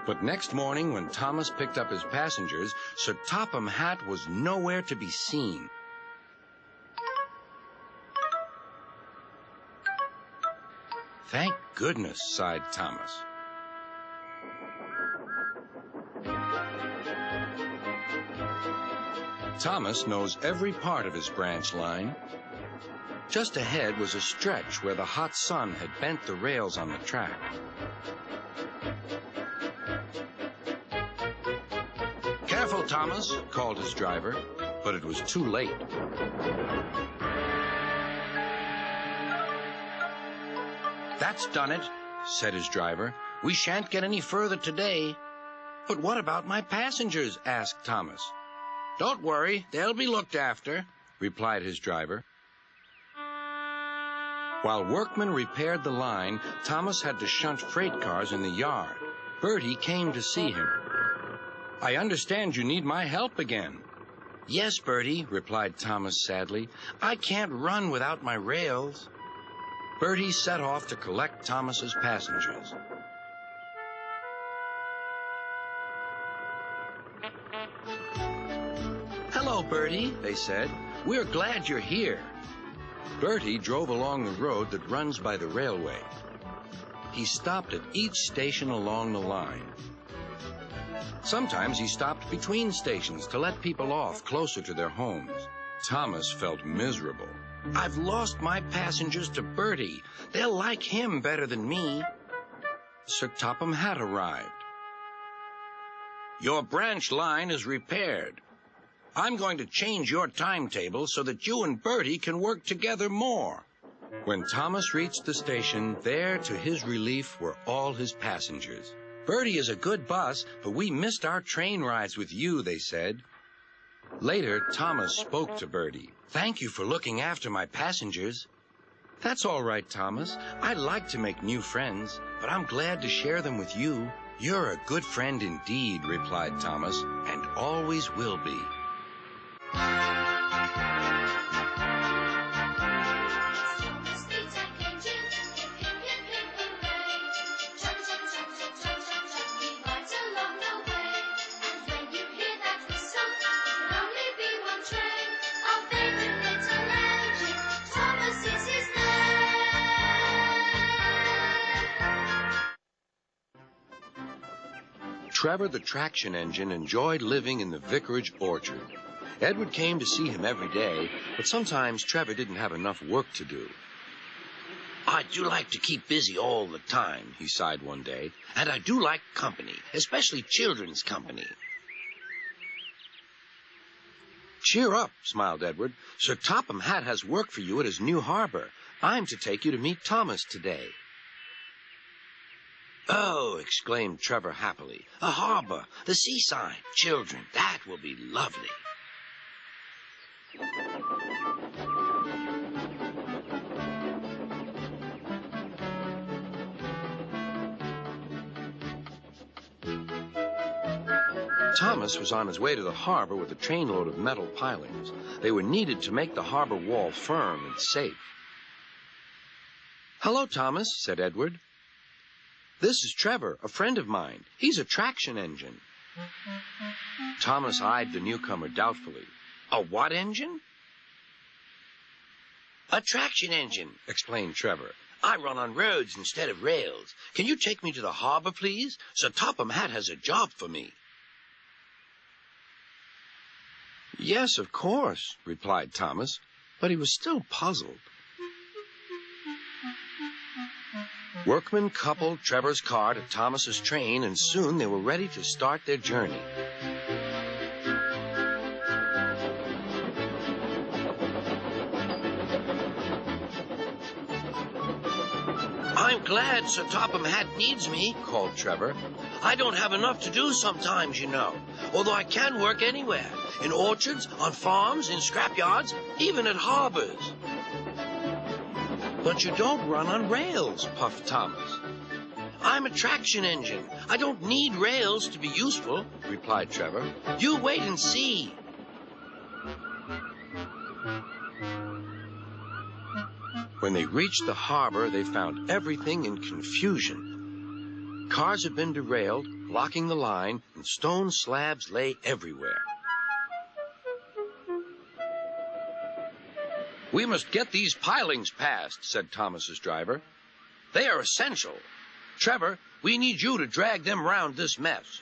But next morning, when Thomas picked up his passengers, Sir Topham Hatt was nowhere to be seen. Thank goodness, sighed Thomas. Thomas knows every part of his branch line. Just ahead was a stretch where the hot sun had bent the rails on the track. "Careful, Thomas," called his driver, but it was too late. "That's done it," said his driver. "We shan't get any further today." "But what about my passengers?" asked Thomas. "Don't worry, they'll be looked after," replied his driver. While workmen repaired the line, Thomas had to shunt freight cars in the yard. Bertie came to see him. "I understand you need my help again." "Yes, Bertie," replied Thomas sadly. "I can't run without my rails." Bertie set off to collect Thomas's passengers. "Hello, Bertie," they said. "We're glad you're here." Bertie drove along the road that runs by the railway. He stopped at each station along the line. Sometimes he stopped between stations to let people off closer to their homes. Thomas felt miserable. "I've lost my passengers to Bertie. They'll like him better than me." Sir Topham Hatt arrived. "Your branch line is repaired. I'm going to change your timetable so that you and Bertie can work together more." When Thomas reached the station, there, to his relief, were all his passengers. "Bertie is a good bus, but we missed our train rides with you," they said. Later, Thomas spoke to Bertie. "Thank you for looking after my passengers." "That's all right, Thomas. I like to make new friends, but I'm glad to share them with you." "You're a good friend indeed," replied Thomas, "and always will be." Trevor the traction engine enjoyed living in the vicarage orchard. Edward came to see him every day, but sometimes Trevor didn't have enough work to do. "I do like to keep busy all the time," he sighed one day, "and I do like company, especially children's company." "Cheer up," smiled Edward. "Sir Topham Hatt has work for you at his new harbor. I'm to take you to meet Thomas today." "Oh," exclaimed Trevor happily, "a harbor, the seaside, children, that will be lovely." Thomas was on his way to the harbor with a trainload of metal pilings. They were needed to make the harbor wall firm and safe. "Hello, Thomas," said Edward. "This is Trevor, a friend of mine. He's a traction engine." Thomas eyed the newcomer doubtfully. "A what engine?" "A traction engine," explained Trevor. "I run on roads instead of rails. Can you take me to the harbor, please? Sir Topham Hatt has a job for me." "Yes, of course," replied Thomas, but he was still puzzled. Workmen coupled Trevor's car to Thomas's train, and soon they were ready to start their journey. "I'm glad Sir Topham Hatt needs me," called Trevor. "I don't have enough to do sometimes, you know, although I can work anywhere, in orchards, on farms, in scrapyards, even at harbors." "But you don't run on rails," puffed Thomas. "I'm a traction engine. I don't need rails to be useful," replied Trevor. "You wait and see." When they reached the harbor, they found everything in confusion. Cars had been derailed, blocking the line, and stone slabs lay everywhere. "We must get these pilings past," said Thomas's driver. "They are essential. Trevor, we need you to drag them round this mess."